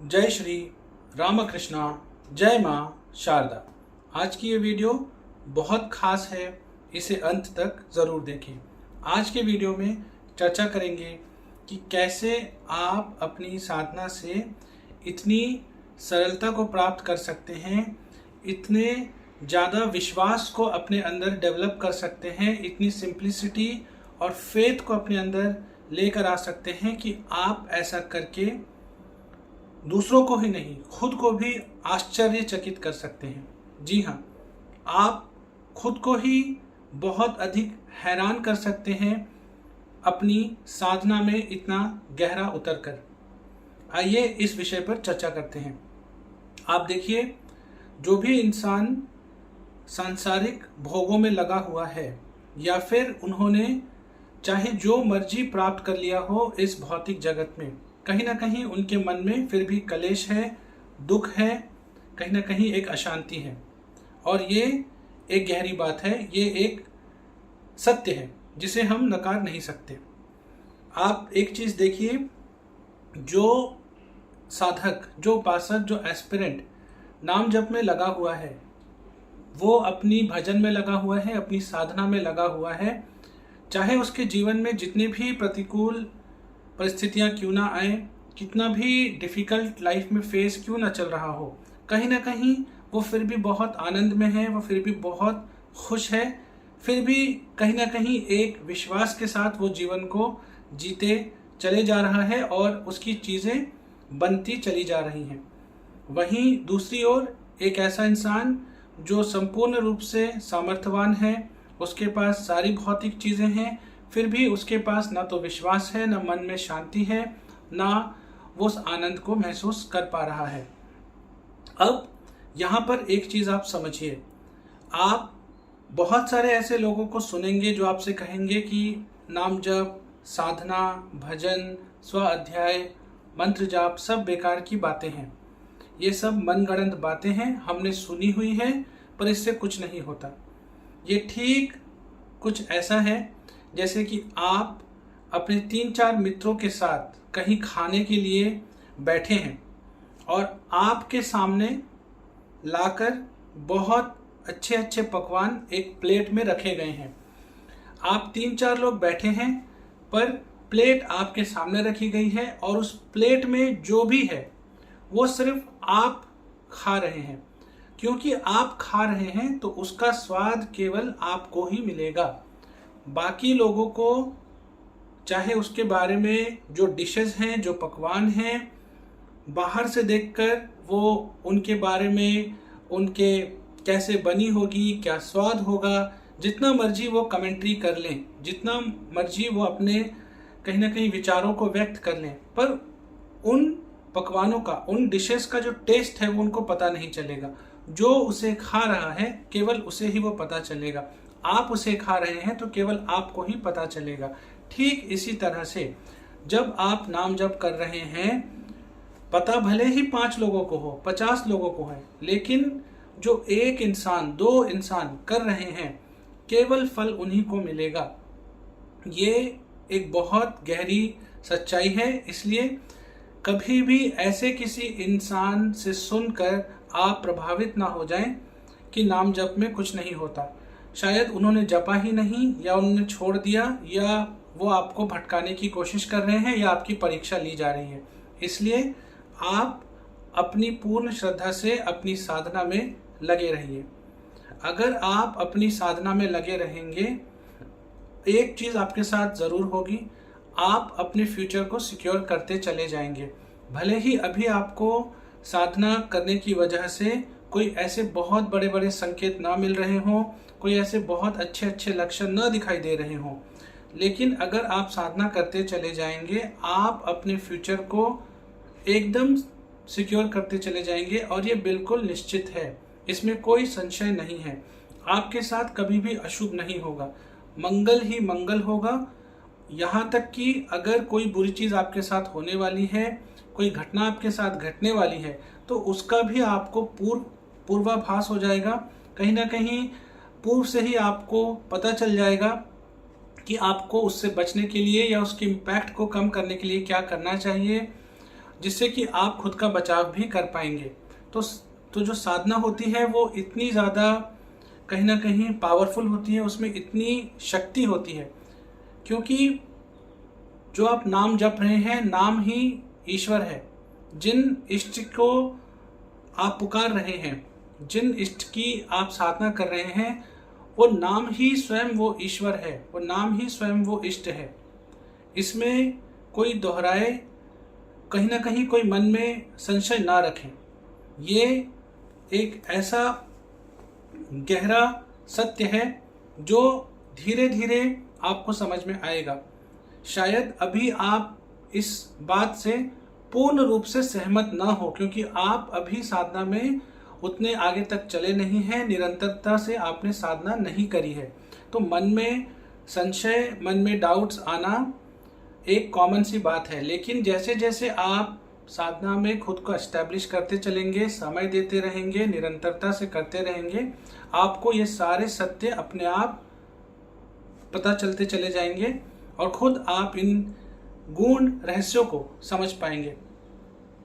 जय श्री रामकृष्णा, जय माँ शारदा। आज की ये वीडियो बहुत खास है, इसे अंत तक ज़रूर देखें। आज के वीडियो में चर्चा करेंगे कि कैसे आप अपनी साधना से इतनी सरलता को प्राप्त कर सकते हैं, इतने ज़्यादा विश्वास को अपने अंदर डेवलप कर सकते हैं, इतनी सिंप्लिसिटी और फेथ को अपने अंदर लेकर आ सकते हैं कि आप ऐसा करके दूसरों को ही नहीं, खुद को भी आश्चर्यचकित कर सकते हैं। जी हाँ, आप खुद को ही बहुत अधिक हैरान कर सकते हैं अपनी साधना में इतना गहरा उतरकर। आइए इस विषय पर चर्चा करते हैं। आप देखिए, जो भी इंसान सांसारिक भोगों में लगा हुआ है या फिर उन्होंने चाहे जो मर्जी प्राप्त कर लिया हो इस भौतिक जगत में, कहीं ना कहीं उनके मन में फिर भी कलेश है, दुख है, कहीं ना कहीं एक अशांति है। और ये एक गहरी बात है, ये एक सत्य है जिसे हम नकार नहीं सकते। आप एक चीज देखिए, जो साधक, जो उपासक, जो एस्पिरेंट नाम जप में लगा हुआ है, वो अपनी भजन में लगा हुआ है, अपनी साधना में लगा हुआ है, चाहे उसके जीवन में जितनी भी प्रतिकूल परिस्थितियां क्यों ना आए, कितना भी डिफिकल्ट लाइफ में फेस क्यों ना चल रहा हो, कहीं ना कहीं वो फिर भी बहुत आनंद में है, वो फिर भी बहुत खुश है, फिर भी कहीं ना कहीं एक विश्वास के साथ वो जीवन को जीते चले जा रहा है और उसकी चीज़ें बनती चली जा रही हैं। वहीं दूसरी ओर एक ऐसा इंसान जो संपूर्ण रूप से सामर्थ्यवान है, उसके पास सारी भौतिक चीज़ें हैं, फिर भी उसके पास ना तो विश्वास है, ना मन में शांति है, ना वो उस आनंद को महसूस कर पा रहा है। अब यहाँ पर एक चीज़ आप समझिए, आप बहुत सारे ऐसे लोगों को सुनेंगे जो आपसे कहेंगे कि नाम जप, साधना, भजन, स्व अध्याय, मंत्र जाप सब बेकार की बातें हैं, ये सब मनगढ़ंत बातें हैं, हमने सुनी हुई है, पर इससे कुछ नहीं होता। ये ठीक कुछ ऐसा है जैसे कि आप अपने 3-4 मित्रों के साथ कहीं खाने के लिए बैठे हैं और आपके सामने लाकर बहुत अच्छे अच्छे पकवान एक प्लेट में रखे गए हैं। आप 3-4 लोग बैठे हैं, पर प्लेट आपके सामने रखी गई है और उस प्लेट में जो भी है वो सिर्फ आप खा रहे हैं। क्योंकि आप खा रहे हैं तो उसका स्वाद केवल आपको ही मिलेगा। बाकी लोगों को चाहे उसके बारे में जो डिशेस हैं, जो पकवान हैं, बाहर से देखकर वो उनके बारे में, उनके कैसे बनी होगी, क्या स्वाद होगा, जितना मर्जी वो कमेंट्री कर लें, जितना मर्जी वो अपने कहीं ना कहीं विचारों को व्यक्त कर लें, पर उन पकवानों का, उन डिशेस का जो टेस्ट है वो उनको पता नहीं चलेगा। जो उसे खा रहा है केवल उसे ही वो पता चलेगा। आप उसे खा रहे हैं तो केवल आपको ही पता चलेगा। ठीक इसी तरह से जब आप नाम जप कर रहे हैं, पता भले ही 5 लोगों को हो, 50 लोगों को है, लेकिन जो एक इंसान, 2 इंसान कर रहे हैं, केवल फल उन्हीं को मिलेगा। ये एक बहुत गहरी सच्चाई है। इसलिए कभी भी ऐसे किसी इंसान से सुनकर आप प्रभावित ना हो जाएं कि नाम जप में कुछ नहीं होता। शायद उन्होंने जपा ही नहीं, या उन्होंने छोड़ दिया, या वो आपको भटकाने की कोशिश कर रहे हैं, या आपकी परीक्षा ली जा रही है। इसलिए आप अपनी पूर्ण श्रद्धा से अपनी साधना में लगे रहिए। अगर आप अपनी साधना में लगे रहेंगे, एक चीज आपके साथ जरूर होगी, आप अपने फ्यूचर को सिक्योर करते चले जाएंगे। भले ही अभी आपको साधना करने की वजह से कोई ऐसे बहुत बड़े बड़े संकेत ना मिल रहे हों, कोई ऐसे बहुत अच्छे अच्छे लक्षण न दिखाई दे रहे हों, लेकिन अगर आप साधना करते चले जाएंगे, आप अपने फ्यूचर को एकदम सिक्योर करते चले जाएंगे। और ये बिल्कुल निश्चित है, इसमें कोई संशय नहीं है। आपके साथ कभी भी अशुभ नहीं होगा, मंगल ही मंगल होगा। यहाँ तक कि अगर कोई बुरी चीज़ आपके साथ होने वाली है, कोई घटना आपके साथ घटने वाली है, तो उसका भी आपको पूर्वाभास हो जाएगा। कहीं ना कहीं पूर्व से ही आपको पता चल जाएगा कि आपको उससे बचने के लिए या उसके इम्पैक्ट को कम करने के लिए क्या करना चाहिए। जिससे कि आप खुद का बचाव भी कर पाएंगे। तो जो साधना होती है वो इतनी ज़्यादा कहीं ना कहीं पावरफुल होती है, उसमें इतनी शक्ति होती है, क्योंकि जो आप नाम जप रहे हैं, नाम ही ईश्वर है। जिन इष्ट को आप पुकार रहे हैं, जिन इष्ट की आप साधना कर रहे हैं, वो नाम ही स्वयं वो ईश्वर है, वो नाम ही स्वयं वो इष्ट है। इसमें कोई दोहराए, कहीं ना कहीं कोई मन में संशय ना रखें। ये एक ऐसा गहरा सत्य है जो धीरे धीरे आपको समझ में आएगा। शायद अभी आप इस बात से पूर्ण रूप से सहमत ना हो, क्योंकि आप अभी साधना में उतने आगे तक चले नहीं हैं, निरंतरता से आपने साधना नहीं करी है। तो मन में संशय, मन में डाउट्स आना एक कॉमन सी बात है। लेकिन जैसे जैसे आप साधना में खुद को एस्टैब्लिश करते चलेंगे, समय देते रहेंगे, निरंतरता से करते रहेंगे, आपको ये सारे सत्य अपने आप पता चलते चले जाएंगे और खुद आप इन गूढ़ रहस्यों को समझ पाएंगे।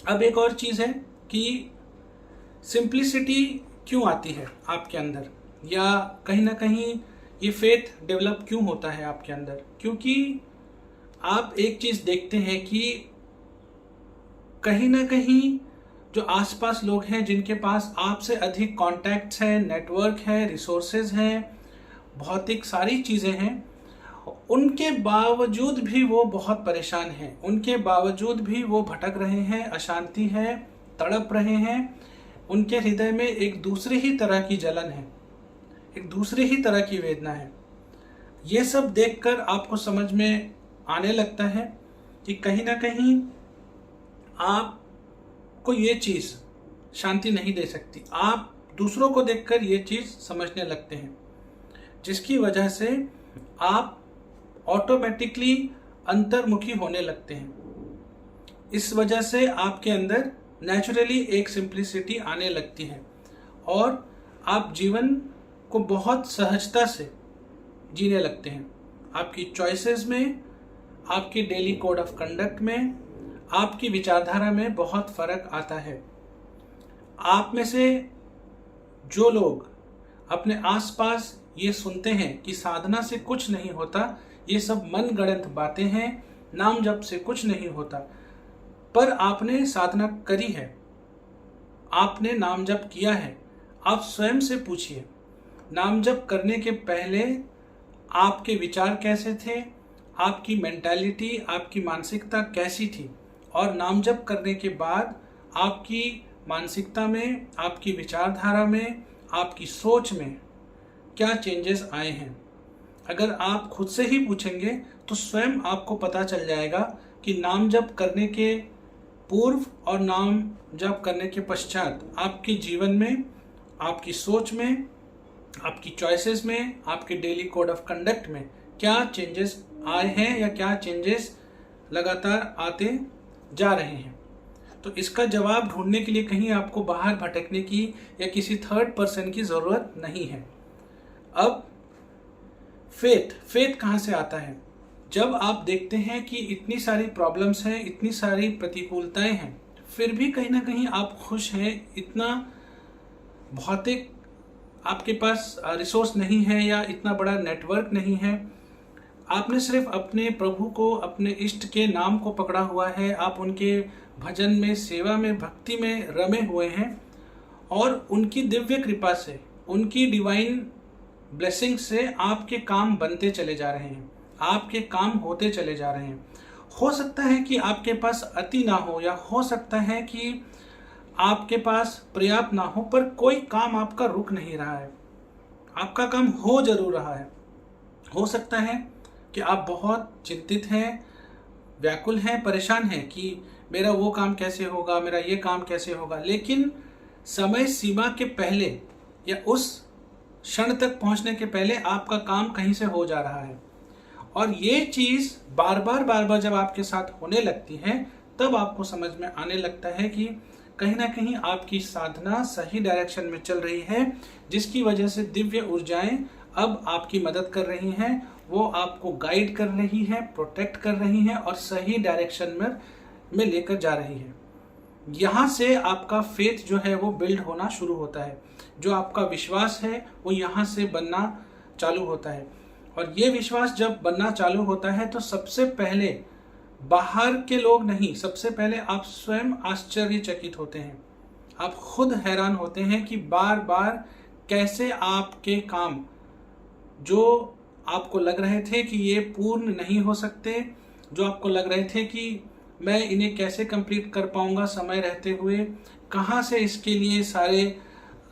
अब एक और चीज़ है कि सिंप्लिसिटी क्यों आती है आपके अंदर, या कहीं ना कहीं ये फेथ डेवलप क्यों होता है आपके अंदर। क्योंकि आप एक चीज़ देखते हैं कि कहीं ना कहीं जो आसपास लोग हैं, जिनके पास आपसे अधिक कॉन्टैक्ट्स हैं, नेटवर्क है, रिसोर्सेज हैं, भौतिक सारी चीज़ें हैं, उनके बावजूद भी वो बहुत परेशान हैं, उनके बावजूद भी वो भटक रहे हैं, अशांति है, तड़प रहे हैं। उनके हृदय में एक दूसरी ही तरह की जलन है, एक दूसरी ही तरह की वेदना है। ये सब देखकर आपको समझ में आने लगता है कि कहीं ना कहीं आपको ये चीज़ शांति नहीं दे सकती। आप दूसरों को देखकर ये चीज़ समझने लगते हैं, जिसकी वजह से आप ऑटोमेटिकली अंतर्मुखी होने लगते हैं। इस वजह से आपके अंदर नेचुरली एक सिंप्लिसिटी आने लगती है और आप जीवन को बहुत सहजता से जीने लगते हैं। आपकी चॉइसेस में, आपकी डेली कोड ऑफ कंडक्ट में, आपकी विचारधारा में बहुत फर्क आता है। आप में से जो लोग अपने आसपास ये सुनते हैं कि साधना से कुछ नहीं होता, ये सब मन गढ़ंत बातें हैं, नाम जप से कुछ नहीं होता, पर आपने साधना करी है, आपने नाम जप किया है, आप स्वयं से पूछिए, नाम जप करने के पहले आपके विचार कैसे थे, आपकी मेंटालिटी, आपकी मानसिकता कैसी थी, और नाम जप करने के बाद आपकी मानसिकता में, आपकी विचारधारा में, आपकी सोच में क्या चेंजेस आए हैं। अगर आप खुद से ही पूछेंगे तो स्वयं आपको पता चल जाएगा कि नाम जप करने के पूर्व और नाम जप करने के पश्चात आपके जीवन में, आपकी सोच में, आपकी चॉइसेस में, आपके डेली कोड ऑफ कंडक्ट में क्या चेंजेस आए हैं या क्या चेंजेस लगातार आते जा रहे हैं। तो इसका जवाब ढूंढने के लिए कहीं आपको बाहर भटकने की या किसी थर्ड पर्सन की ज़रूरत नहीं है। अब फेथ कहाँ से आता है? जब आप देखते हैं कि इतनी सारी प्रॉब्लम्स हैं, इतनी सारी प्रतिकूलताएं हैं, फिर भी कहीं ना कहीं आप खुश हैं, इतना भौतिक आपके पास रिसोर्स नहीं है या इतना बड़ा नेटवर्क नहीं है, आपने सिर्फ अपने प्रभु को, अपने इष्ट के नाम को पकड़ा हुआ है, आप उनके भजन में, सेवा में, भक्ति में रमे हुए हैं और उनकी दिव्य कृपा से, उनकी डिवाइन ब्लेसिंग से आपके काम बनते चले जा रहे हैं, आपके काम होते चले जा रहे हैं। हो सकता है कि आपके पास अति ना हो, या हो सकता है कि आपके पास पर्याप्त ना हो, पर कोई काम आपका रुक नहीं रहा है, आपका काम हो जरूर रहा है। हो सकता है कि आप बहुत चिंतित हैं, व्याकुल हैं, परेशान हैं कि मेरा वो काम कैसे होगा, मेरा ये काम कैसे होगा, लेकिन समय सीमा के पहले या उस क्षण तक पहुंचने के पहले आपका काम कहीं से हो जा रहा है। और ये चीज़ बार बार जब आपके साथ होने लगती है, तब आपको समझ में आने लगता है कि कहीं ना कहीं आपकी साधना सही डायरेक्शन में चल रही है, जिसकी वजह से दिव्य ऊर्जाएं अब आपकी मदद कर रही हैं, वो आपको गाइड कर रही हैं, प्रोटेक्ट कर रही हैं और सही डायरेक्शन में लेकर जा रही है। यहाँ से आपका फेथ जो है वो बिल्ड होना शुरू होता है। जो आपका विश्वास है वो यहाँ से बनना चालू होता है। और ये विश्वास जब बनना चालू होता है तो सबसे पहले बाहर के लोग नहीं, सबसे पहले आप स्वयं आश्चर्यचकित होते हैं। आप खुद हैरान होते हैं कि बार बार कैसे आपके काम जो आपको लग रहे थे कि ये पूर्ण नहीं हो सकते, जो आपको लग रहे थे कि मैं इन्हें कैसे कंप्लीट कर पाऊंगा समय रहते हुए, कहाँ से इसके लिए सारे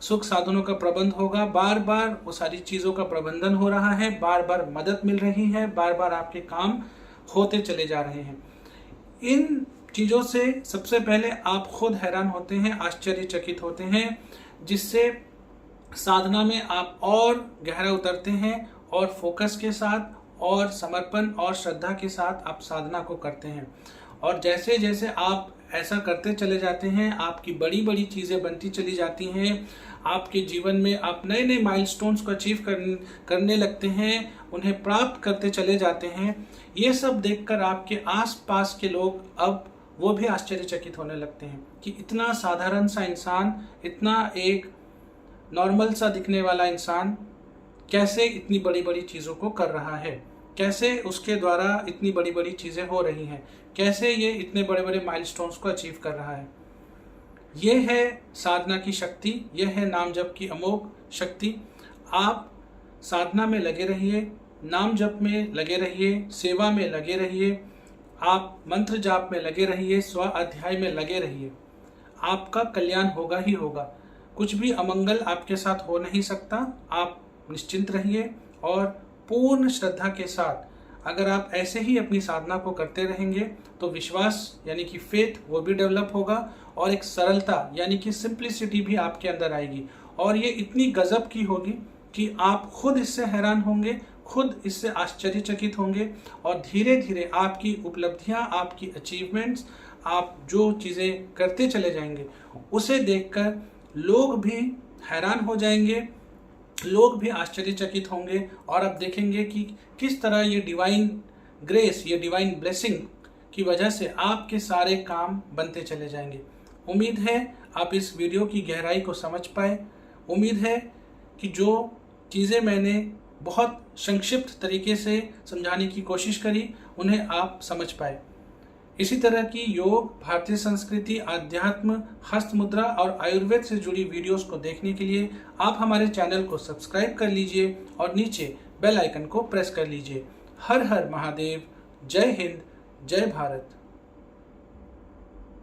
सुख साधनों का प्रबंध होगा, बार बार वो सारी चीज़ों का प्रबंधन हो रहा है, बार बार मदद मिल रही है, बार बार आपके काम होते चले जा रहे हैं। इन चीज़ों से सबसे पहले आप खुद हैरान होते हैं, आश्चर्यचकित होते हैं, जिससे साधना में आप और गहरा उतरते हैं और फोकस के साथ और समर्पण और श्रद्धा के साथ आप साधना को करते हैं। और जैसे जैसे आप ऐसा करते चले जाते हैं, आपकी बड़ी बड़ी चीज़ें बनती चली जाती हैं। आपके जीवन में आप नए नए माइलस्टोन्स को अचीव करने लगते हैं, उन्हें प्राप्त करते चले जाते हैं। ये सब देखकर आपके आसपास के लोग अब वो भी आश्चर्यचकित होने लगते हैं कि इतना साधारण सा इंसान, इतना एक नॉर्मल सा दिखने वाला इंसान कैसे इतनी बड़ी बड़ी चीज़ों को कर रहा है, कैसे उसके द्वारा इतनी बड़ी बड़ी चीज़ें हो रही हैं, कैसे ये इतने बड़े बड़े माइलस्टोन्स को अचीव कर रहा है। ये है साधना की शक्ति, ये है नाम जप की अमोघ शक्ति। आप साधना में लगे रहिए, नाम जप में लगे रहिए, सेवा में लगे रहिए, आप मंत्र जाप में लगे रहिए, स्व अध्याय में लगे रहिए। आपका कल्याण होगा ही होगा, कुछ भी अमंगल आपके साथ हो नहीं सकता। आप निश्चिंत रहिए और पूर्ण श्रद्धा के साथ अगर आप ऐसे ही अपनी साधना को करते रहेंगे तो विश्वास यानी कि फेथ वो भी डेवलप होगा और एक सरलता यानी कि सिंप्लिसिटी भी आपके अंदर आएगी। और ये इतनी गजब की होगी कि आप खुद इससे हैरान होंगे, खुद इससे आश्चर्यचकित होंगे और धीरे धीरे आपकी उपलब्धियां, आपकी अचीवमेंट्स, आप जो चीज़ें करते चले जाएंगे उसे देखकर लोग भी हैरान हो जाएंगे, लोग भी आश्चर्यचकित होंगे। और आप देखेंगे कि किस तरह ये डिवाइन ग्रेस, ये डिवाइन ब्लेसिंग की वजह से आपके सारे काम बनते चले जाएंगे। उम्मीद है आप इस वीडियो की गहराई को समझ पाए। उम्मीद है कि जो चीज़ें मैंने बहुत संक्षिप्त तरीके से समझाने की कोशिश करी उन्हें आप समझ पाए। इसी तरह की योग, भारतीय संस्कृति, अध्यात्म, हस्त मुद्रा और आयुर्वेद से जुड़ी वीडियोस को देखने के लिए आप हमारे चैनल को सब्सक्राइब कर लीजिए और नीचे बेल आइकन को प्रेस कर लीजिए। हर हर महादेव, जय हिंद, जय भारत।